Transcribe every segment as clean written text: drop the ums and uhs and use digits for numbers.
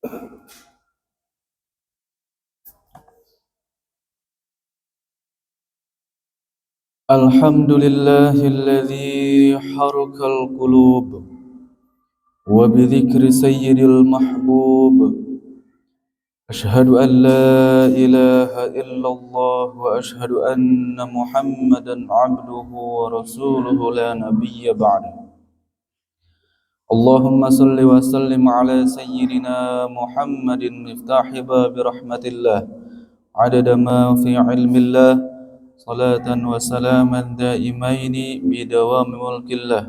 الحمد لله الذي حرك القلوب وبذكر سيد المحبوب. أشهد أن لا إله إلا الله وأشهد أن محمدا عبده ورسوله لا نبي بعده. اللهم صل وسلم على سيدنا محمد مفتاح باب رحمة الله عدد ما في علم الله، صلاة وسلاما دائمين بدوام ملك الله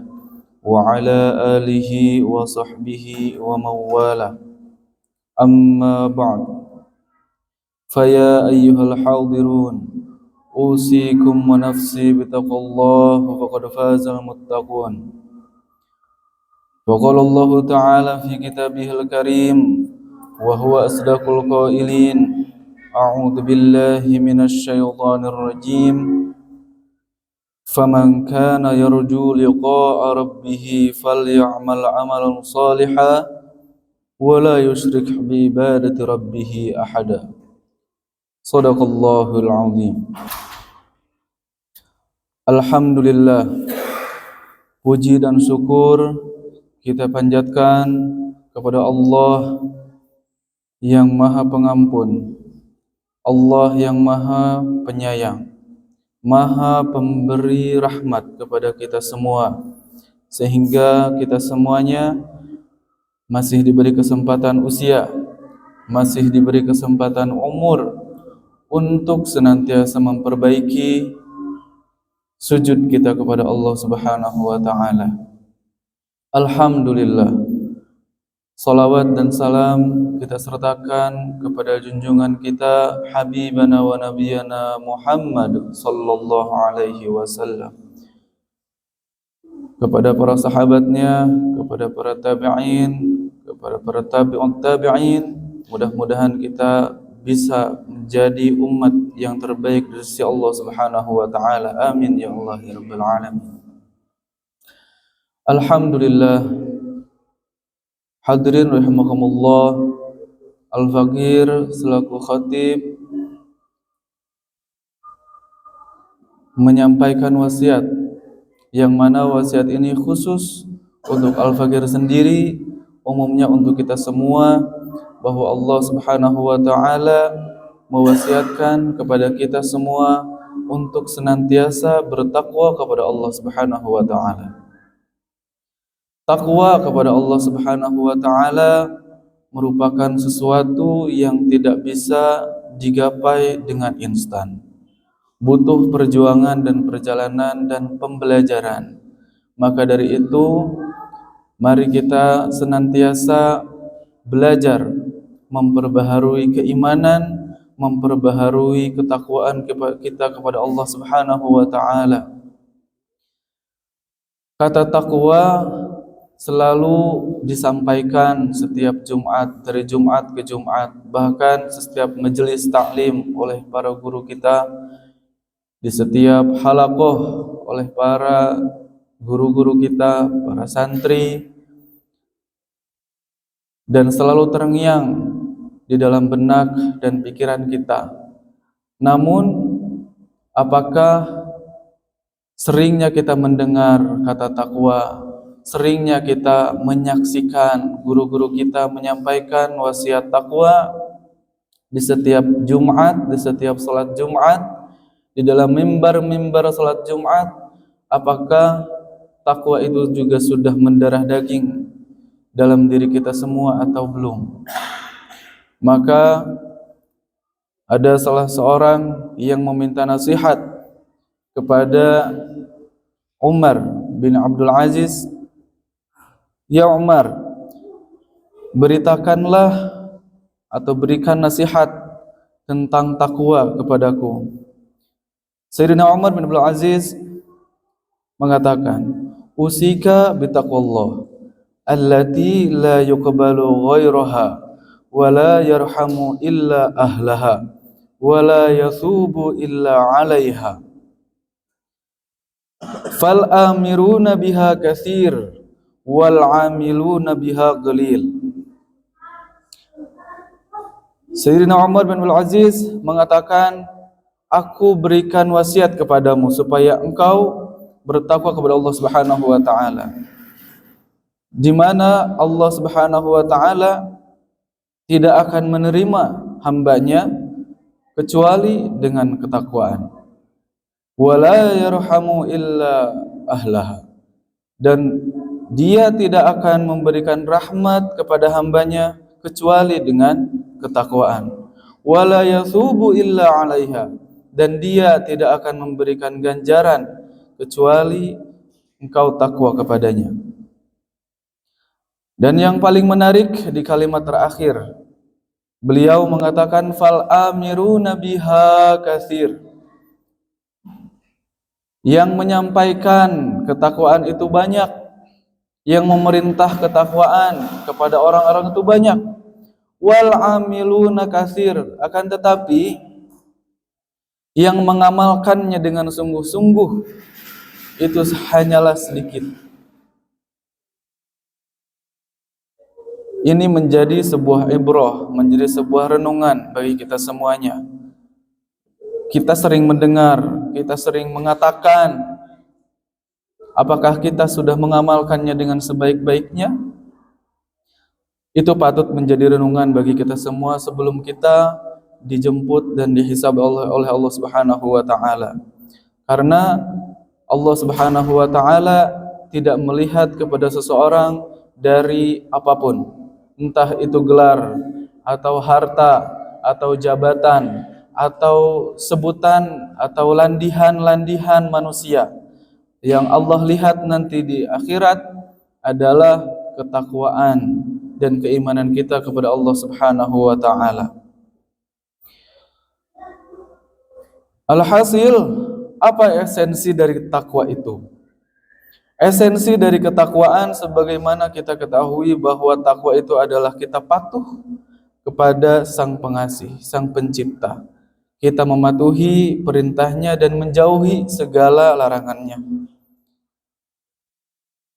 وعلى آله وصحبه ومن والاه. أما بعد، فيا أيها الحاضرون، أوصيكم ونفسي بتقوى الله فقد فاز المتقون. وقال الله تعالى في كتابه الكريم وهو أصدق القائلين: أعوذ بالله من الشيطان الرجيم، فمن كان يرجو لقاء ربه فليعمل عملا صالحا ولا يشرك بعبادة ربه أحدا. صدق الله العظيم. Alhamdulillah, puji dan syukur kita panjatkan kepada Allah yang Maha Pengampun, Allah yang Maha Penyayang, Maha Pemberi rahmat kepada kita semua, sehingga kita semuanya masih diberi kesempatan usia, masih diberi kesempatan umur untuk senantiasa memperbaiki sujud kita kepada Allah Subhanahu wa taala. Alhamdulillah, salawat dan salam kita sertakan kepada junjungan kita Habibana wa Nabiyana Muhammad sallallahu alaihi wasallam, kepada para sahabatnya, kepada para tabi'in, kepada para tabi'ut tabi'in. Mudah-mudahan kita bisa menjadi umat yang terbaik dari sisi Allah Subhanahu wa taala. Amin ya Allah ya rabbal alamin. Alhamdulillah, hadirin rahimakumullah, Al-Faqir selaku khatib menyampaikan wasiat, yang mana wasiat ini khusus untuk Al-Faqir sendiri, umumnya untuk kita semua, bahwa Allah Subhanahu wa taala mewasiatkan kepada kita semua untuk senantiasa bertakwa kepada Allah Subhanahu wa taala. Takwa kepada Allah Subhanahu wa taala merupakan sesuatu yang tidak bisa digapai dengan instan. Butuh perjuangan dan perjalanan dan pembelajaran. Maka dari itu, mari kita senantiasa belajar memperbaharui keimanan, memperbaharui ketakwaan kita kepada Allah Subhanahu wa taala. Kata takwa selalu disampaikan setiap Jumat, dari Jumat ke Jumat, bahkan setiap majelis taklim oleh para guru kita, di setiap halaqah oleh para guru-guru kita, para santri, dan selalu terngiang di dalam benak dan pikiran kita. Namun, apakah seringnya kita mendengar kata takwa, seringnya kita menyaksikan guru-guru kita menyampaikan wasiat takwa di setiap Jumat, di setiap salat Jumat, di dalam mimbar-mimbar salat Jumat? Apakah takwa itu juga sudah mendarah daging dalam diri kita semua atau belum? Maka ada salah seorang yang meminta nasihat kepada Umar bin Abdul Aziz. Ya Umar, beritakanlah atau berikan nasihat tentang takwa kepadaku. Sayyidina Umar bin Abdul Aziz mengatakan, usika bitaqwallah allati la yuqbalu ghairaha wa la yarhamu illa ahlaha wa la yathubu illa 'alaiha. Fal amiruna biha katsir wal 'amiluna biha qalil. Sayyidina Umar bin Abdul Aziz mengatakan, aku berikan wasiat kepadamu supaya engkau bertakwa kepada Allah Subhanahu wa taala, di mana Allah Subhanahu wa taala tidak akan menerima hambanya kecuali dengan ketakwaan. Wala yarhamu illa ahlaha, dan dia tidak akan memberikan rahmat kepada hambanya kecuali dengan ketakwaan. Wala yathubu illa 'alaiha, dan dia tidak akan memberikan ganjaran kecuali engkau takwa kepadanya. Dan yang paling menarik di kalimat terakhir, beliau mengatakan fal amiruna biha katsir. Yang menyampaikan ketakwaan itu banyak, yang memerintah ketakwaan kepada orang-orang itu banyak. Wal amiluna katsir, akan tetapi yang mengamalkannya dengan sungguh-sungguh itu hanyalah sedikit. Ini menjadi sebuah ibrah, menjadi sebuah renungan bagi kita semuanya. Kita sering mendengar, kita sering mengatakan, apakah kita sudah mengamalkannya dengan sebaik-baiknya? Itu patut menjadi renungan bagi kita semua sebelum kita dijemput dan dihisab oleh Allah Subhanahu wa taala. Karena Allah Subhanahu wa taala tidak melihat kepada seseorang dari apapun, entah itu gelar atau harta atau jabatan atau sebutan atau landihan-landihan manusia. Yang Allah lihat nanti di akhirat adalah ketakwaan dan keimanan kita kepada Allah Subhanahu wa taala. Alhasil, apa esensi dari takwa itu? Esensi dari ketakwaan sebagaimana kita ketahui bahwa takwa itu adalah kita patuh kepada Sang Pengasih, Sang Pencipta. Kita mematuhi perintahnya dan menjauhi segala larangannya.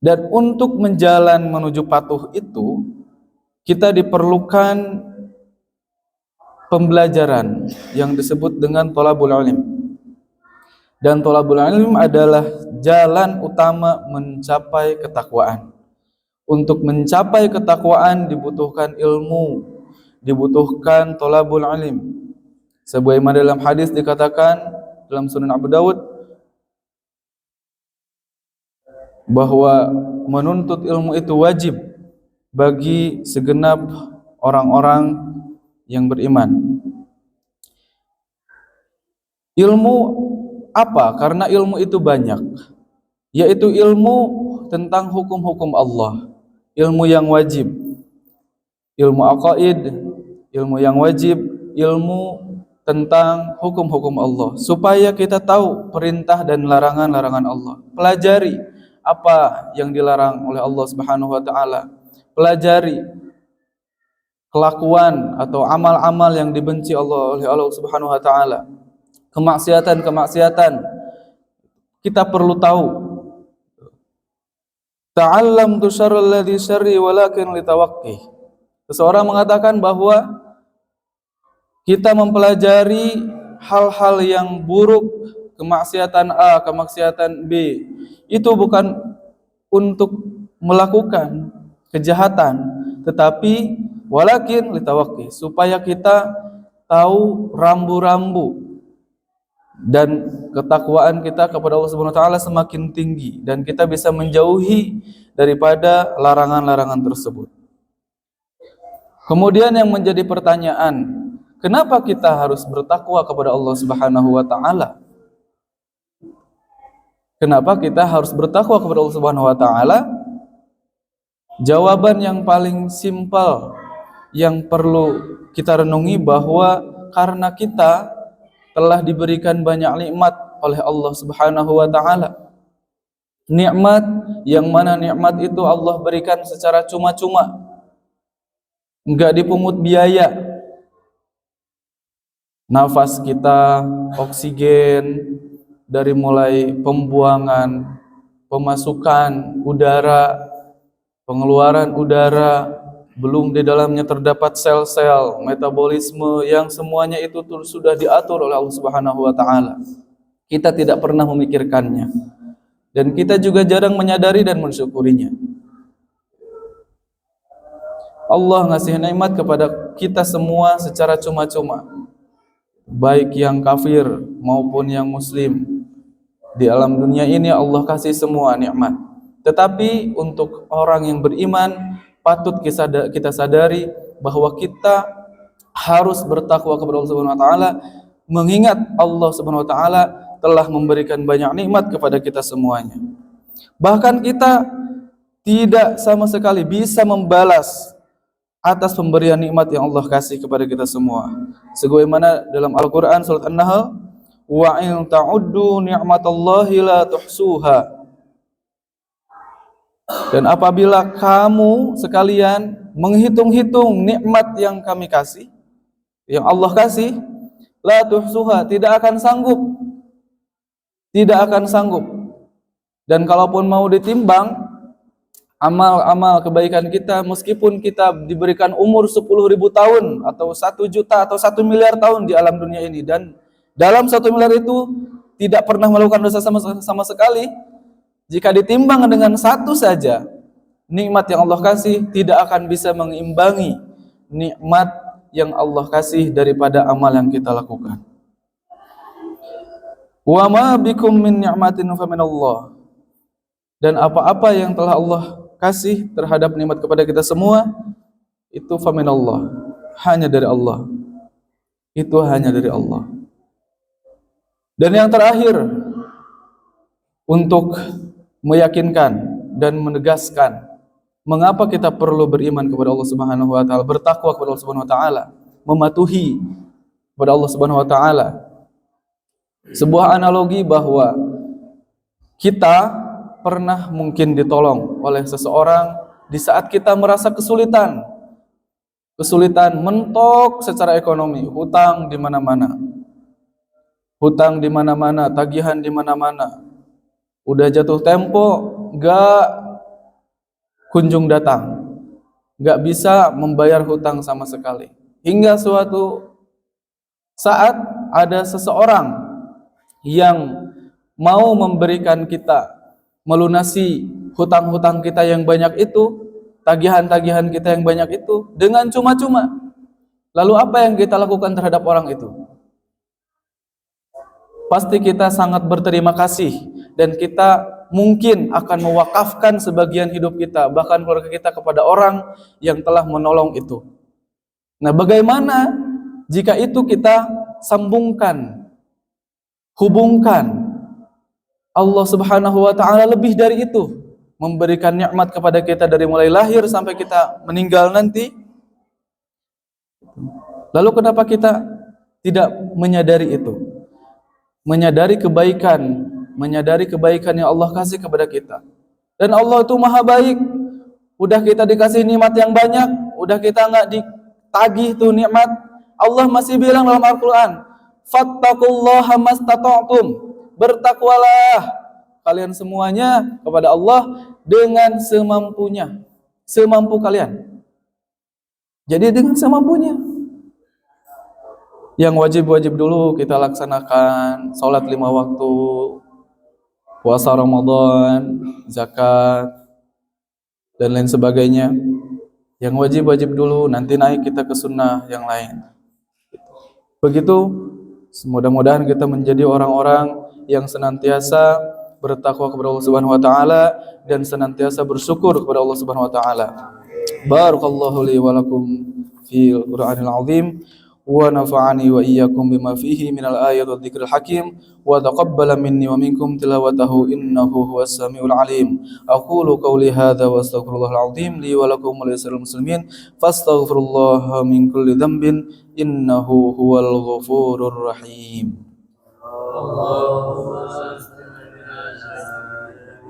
Dan untuk menjalan menuju patuh itu, kita diperlukan pembelajaran yang disebut dengan thalabul ilm. Dan thalabul ilm adalah jalan utama mencapai ketakwaan. Untuk mencapai ketakwaan dibutuhkan ilmu, dibutuhkan thalabul ilm. Sebagaimana dalam hadis dikatakan dalam Sunan Abu Dawud bahwa menuntut ilmu itu wajib bagi segenap orang-orang yang beriman. Ilmu apa? Karena ilmu itu banyak, yaitu ilmu tentang hukum-hukum Allah, ilmu yang wajib, ilmu aqaid, ilmu yang wajib, ilmu tentang hukum-hukum Allah, supaya kita tahu perintah dan larangan-larangan Allah. Pelajari apa yang dilarang oleh Allah Subhanahu wa taala. Pelajari kelakuan atau amal-amal yang dibenci oleh Allah Subhanahu wa taala. Kemaksiatan-kemaksiatan kita perlu tahu. Ta'allamtu syarral ladzi syarri walakin litawaqqih. Seseorang mengatakan bahwa kita mempelajari hal-hal yang buruk, kemaksiatan A, kemaksiatan B, itu bukan untuk melakukan kejahatan, tetapi walakin litawaqqih, supaya kita tahu rambu-rambu dan ketakwaan kita kepada Allah Subhanahu wa taala semakin tinggi dan kita bisa menjauhi daripada larangan-larangan tersebut. Kemudian yang menjadi pertanyaan, kenapa kita harus bertakwa kepada Allah Subhanahu wa taala? Kenapa kita harus bertakwa kepada Allah Subhanahu wa taala? Jawaban yang paling simpel yang perlu kita renungi bahwa karena kita telah diberikan banyak nikmat oleh Allah Subhanahu wa taala. Nikmat yang mana nikmat itu Allah berikan secara cuma-cuma. Enggak dipungut biaya. Nafas kita, oksigen, dari mulai pembuangan, pemasukan udara, pengeluaran udara, belum di dalamnya terdapat sel-sel metabolisme yang semuanya itu sudah diatur oleh Allah Subhanahu wa taala. Kita tidak pernah memikirkannya dan kita juga jarang menyadari dan mensyukurinya. Allah ngasih nikmat kepada kita semua secara cuma-cuma, baik yang kafir maupun yang muslim. Di alam dunia ini Allah kasih semua nikmat. Tetapi untuk orang yang beriman, patut kita sadari bahwa kita harus bertakwa kepada Allah Subhanahu wa taala, mengingat Allah Subhanahu wa taala telah memberikan banyak nikmat kepada kita semuanya. Bahkan kita tidak sama sekali bisa membalas atas pemberian nikmat yang Allah kasih kepada kita semua. Sebagaimana dalam Al-Qur'an surat An-Nahl, wa in ta'uddu ni'matallahi la tuhsuha. Dan apabila kamu sekalian menghitung-hitung nikmat yang kami kasih, yang Allah kasih, la tuhsuha, tidak akan sanggup. Tidak akan sanggup. Dan kalaupun mau ditimbang amal-amal kebaikan kita, meskipun kita diberikan umur 10.000 tahun atau 1 juta atau 1 miliar tahun di alam dunia ini, dan dalam 1 miliar itu tidak pernah melakukan dosa sama sekali, jika ditimbang dengan satu saja nikmat yang Allah kasih, tidak akan bisa mengimbangi nikmat yang Allah kasih daripada amal yang kita lakukan. Wa ma bikum min ni'matin fa minallah. Dan apa-apa yang telah Allah kasih terhadap nikmat kepada kita semua, itu fa minallah, hanya dari Allah. Itu hanya dari Allah. Dan yang terakhir, untuk meyakinkan dan menegaskan mengapa kita perlu beriman kepada Allah Subhanahu wa taala, bertakwa kepada Allah Subhanahu wa taala, mematuhi kepada Allah Subhanahu wa taala. Sebuah analogi bahwa kita pernah mungkin ditolong oleh seseorang di saat kita merasa kesulitan mentok secara ekonomi, hutang di mana-mana. Hutang di mana-mana, tagihan di mana-mana. Udah jatuh tempo, gak kunjung datang, gak bisa membayar hutang sama sekali. Hingga suatu saat ada seseorang yang mau memberikan kita, melunasi hutang-hutang kita yang banyak itu, tagihan-tagihan kita yang banyak itu dengan cuma-cuma. Lalu apa yang kita lakukan terhadap orang itu? Pasti kita sangat berterima kasih, dan kita mungkin akan mewakafkan sebagian hidup kita, bahkan keluarga kita, kepada orang yang telah menolong itu. Nah, bagaimana jika itu kita sambungkan, hubungkan Allah Subhanahu wa taala lebih dari itu, memberikan nikmat kepada kita dari mulai lahir sampai kita meninggal nanti? Lalu kenapa kita tidak menyadari itu? Menyadari kebaikan yang Allah kasih kepada kita. Dan Allah itu maha baik. Udah kita dikasih nikmat yang banyak, udah kita nggak ditagih tuh nikmat, Allah masih bilang dalam Al-Quran, fattaqullaha mastata'tum, bertakwalah kalian semuanya kepada Allah dengan semampunya, semampu kalian. Jadi dengan semampunya. Yang wajib-wajib dulu kita laksanakan, sholat 5 waktu, puasa Ramadan, zakat, dan lain sebagainya. Yang wajib-wajib dulu, nanti naik kita ke sunnah yang lain. Begitu, mudah-mudahan kita menjadi orang-orang yang senantiasa bertakwa kepada Allah Subhanahu wa taala dan senantiasa bersyukur kepada Allah Subhanahu wa taala. Barakallahu li wa lakum fil Qur'anil azim. ونفعني وإياكم بما فيه من الآيات والذكر الحكيم وتقبل مني ومنكم تلاوته إنه هو السميع العليم أقول قولي هذا وأستغفر الله العظيم لي ولكم ولسائر المسلمين فاستغفر الله من كل ذنب إنه هو الغفور الرحيم اللهم صل على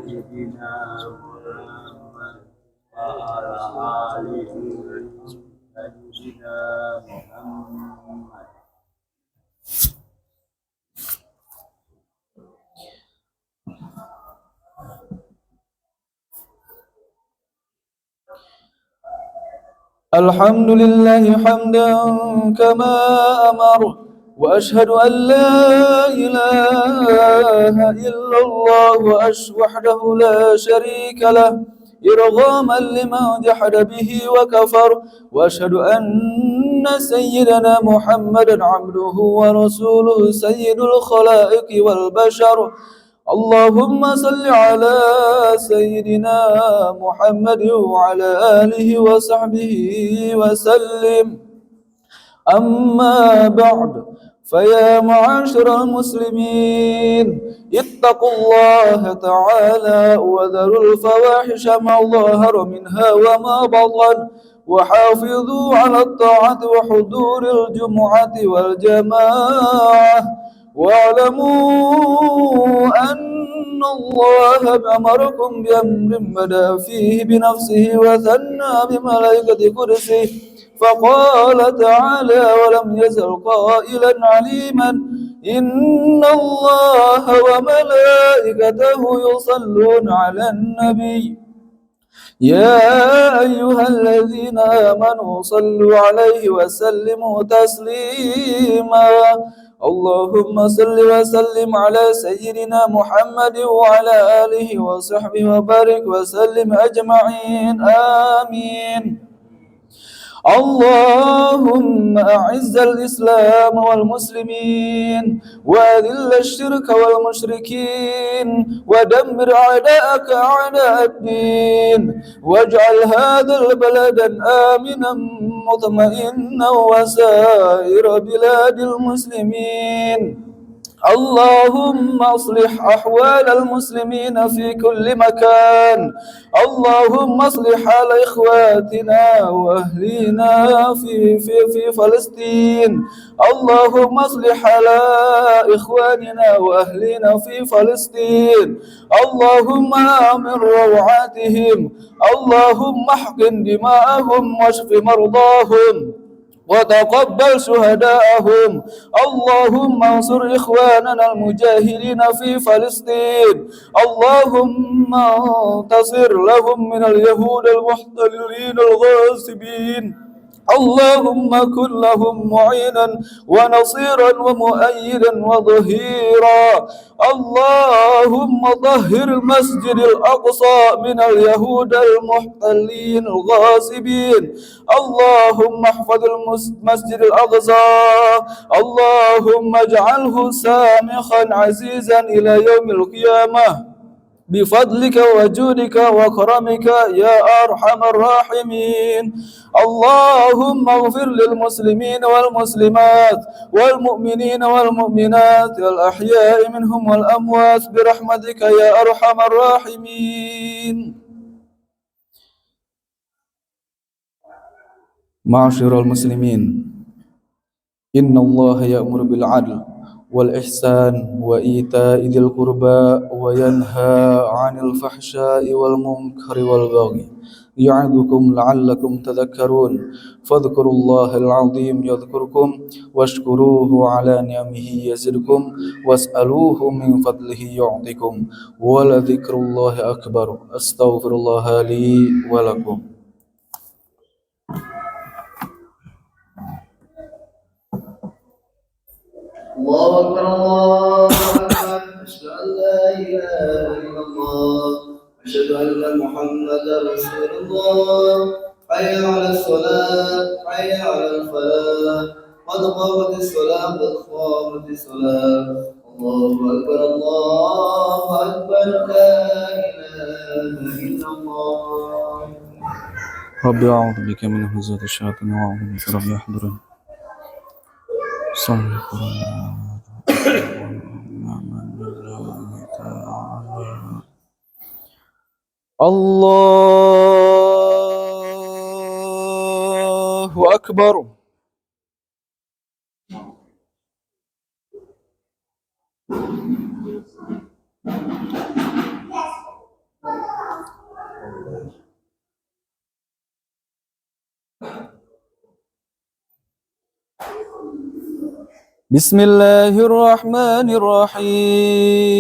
سيدنا محمد وعلى آله سيدنا محمد. الحمد لله حمدا كما أمر وأشهد أن لا إله إلا الله وحده لا شريك له إرغاما لمن جحد به وكفر وأشهد أن سيدنا محمدا عبده ورسوله سيد الخلائق والبشر اللهم صل على سيدنا محمد وعلى آله وصحبه وسلم أما بعد فيا معاشر المسلمين اتقوا الله تعالى وذروا الفواحش ما ظهر منها وما بطن وحافظوا على الطاعة وحضور الجمعة والجماعة واعلموا أن الله أمركم بأمر بدأ فيه بنفسه وثنى بملائكة كرسه فقال تعالى ولم يزل قائلا عليما إن الله وملائكته يصلون على النبي يا أيها الذين آمنوا صلوا عليه وسلموا تسليما اللهم صل وسلم على سيدنا محمد وعلى آله وصحبه وبارك وسلم أجمعين آمين اللهم أعز الإسلام والمسلمين وأذل الشرك والمشركين ودمر أعداءك أعداء الدين واجعل هذا البلد آمنا مطمئنا وسائر بلاد المسلمين اللهم اصلح أحوال المسلمين في كل مكان اللهم اصلح حال إخواتنا وأهلنا في فلسطين اللهم اصلح حال إخواننا وأهلنا في فلسطين اللهم آمن روعاتهم اللهم احقن دماءهم واشف مرضاهم وتقبل شهداءهم اللهم انصر إخواننا المجاهدين في فلسطين اللهم انتصر لهم من اليهود المحتلين الغاصبين اللهم كن لهم معينا ونصيرا ومؤيدا وظهيرا اللهم طهر المسجد الأقصى من اليهود المحتلين الغاصبين اللهم احفظ المسجد الأقصى اللهم اجعله سامخا عزيزا إلى يوم القيامة بفضلك وجودك وكرمك يا أرحم الراحمين اللهم اغفر للمسلمين والمسلمات والمؤمنين والمؤمنات الأحياء منهم والأموات برحمتك يا أرحم الراحمين معاشر المسلمين إن الله يأمر بالعدل والإحسان وإيتاء ذي القربى وينهى عن الفحشاء والمنكر والبغي يعظكم لعلكم تذكرون فاذكروا الله العظيم يذكركم واشكروه على نعمه يزدكم واسألوه من فضله يعطكم ولذكر الله أكبر أستغفر الله لي ولكم الله أكبر الله أكبر أشهد أن لا إله إلا الله أشهد أن محمدا رسول الله حي على الصلاة حي على الفلاح قد قامت الصلاة قد قامت الصلاة الله أكبر الله أكبر لا إله إلا الله ربي أعوذ بك من همزات الشياطين وأعوذ بك رب يحضرون الله أكبر بسم الله الرحمن الرحيم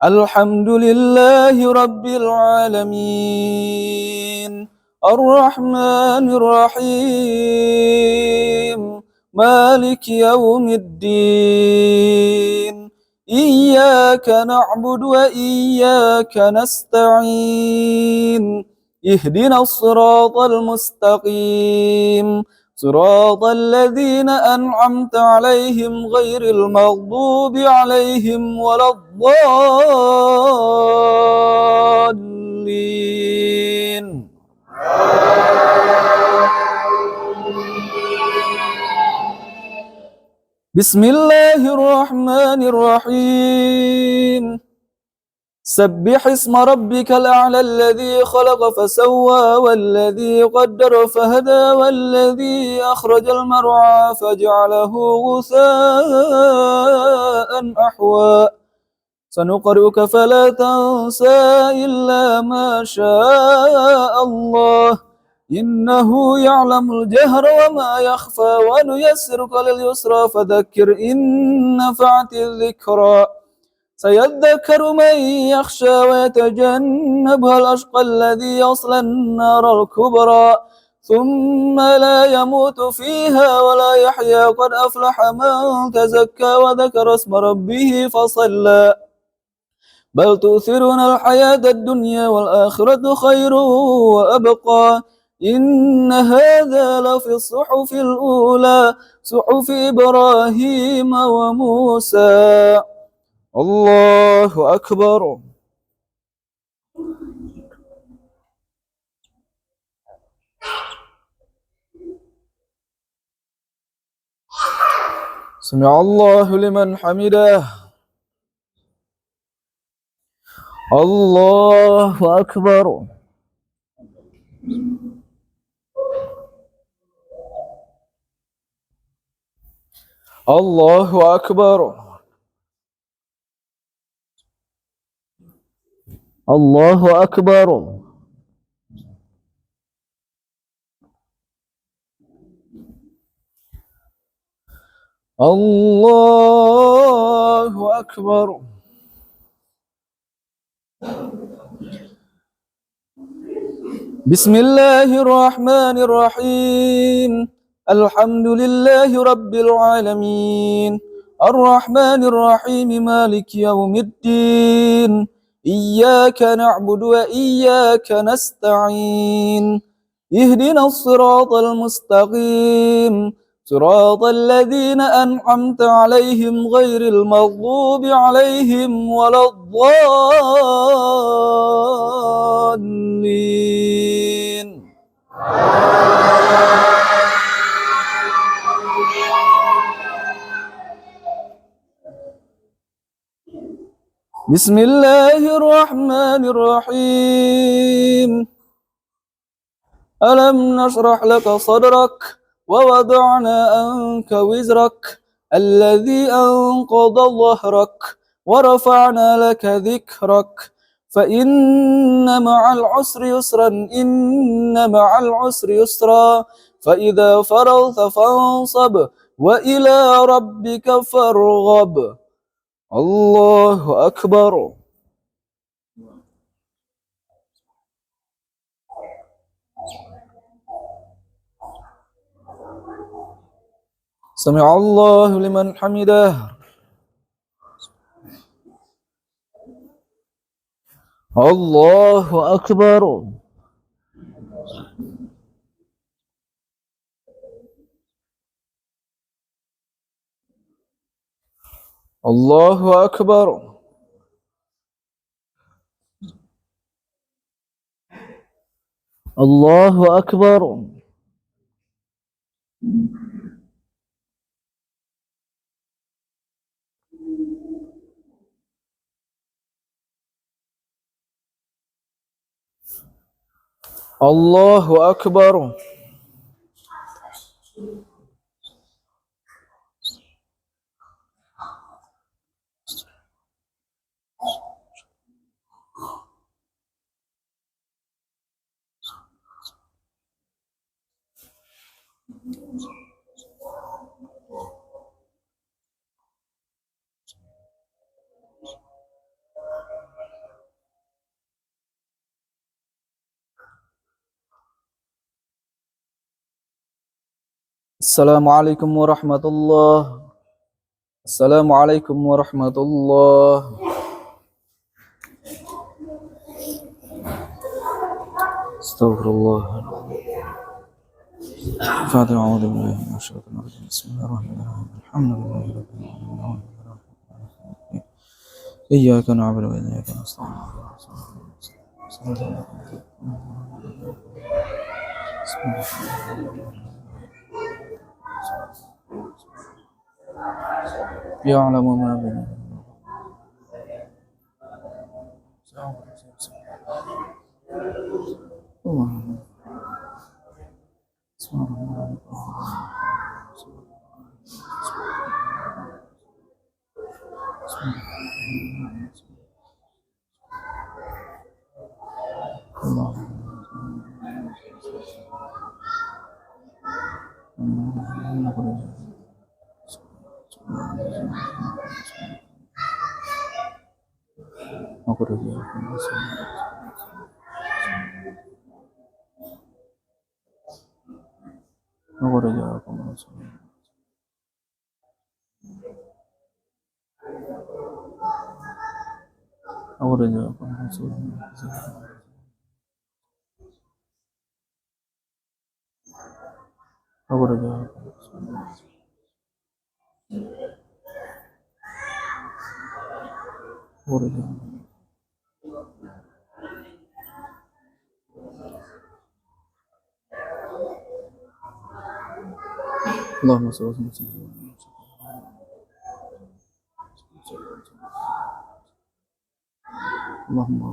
الحمد لله رب العالمين الرحمن الرحيم مالك يوم الدين إياك نعبد وإياك نستعين اهدنا الصراط المستقيم صراط الذين أنعمت عليهم غير المغضوب عليهم ولا الضالين. بسم الله الرحمن الرحيم سبح اسم ربك الأعلى الذي خلق فسوى والذي قدر فهدى والذي أخرج المرعى فجعله غثاء أحوى سنقرئك فلا تنسى إلا ما شاء الله إنه يعلم الجهر وما يخفى ونيسرك لليسرى فذكر إن نفعت الذكرى سيذكر من يخشى ويتجنبها الأشقى الذي يصلى النار الكبرى ثم لا يموت فيها ولا يحيا قد أفلح من تزكى وذكر اسم ربه فصلى بل تؤثرون الحياة الدنيا والآخرة خير وأبقى إن هذا لفي الصحف الأولى صحف إبراهيم وموسى الله أكبر. سمع الله لمن حمده. الله أكبر. الله أكبر. الله أكبر. الله أكبر. بسم الله الرحمن الرحيم الحمد لله رب العالمين الرحمن الرحيم مالك يوم الدين إياك نعبد وإياك نستعين اهدنا الصراط المستقيم صراط الذين أنعمت عليهم غير المغضوب عليهم ولا الضالين. بسم الله الرحمن الرحيم ألم نشرح لك صدرك ووضعنا عنك وزرك الذي أنقض ظهرك ورفعنا لك ذكرك فإن مع العسر يسرا إن مع العسر يسرا فإذا فرغت فانصب وإلى ربك فارغب. الله أكبر. سمع الله لمن حمده. الله أكبر. الله أكبر. الله أكبر. الله أكبر. Assalamualaikum warahmatullahi. Assalamualaikum warahmatullahi. Astagfirullah. Fatiha, a'udzu billahi minasyaitonir rajim. Bismillahirrahmanirrahim. Alhamdulillahi rabbil alamin. Iyyaka na'budu wa iyyaka nasta'in. Ya'lamu ma baina Allahumma shalli ala Muhammad. Allahumma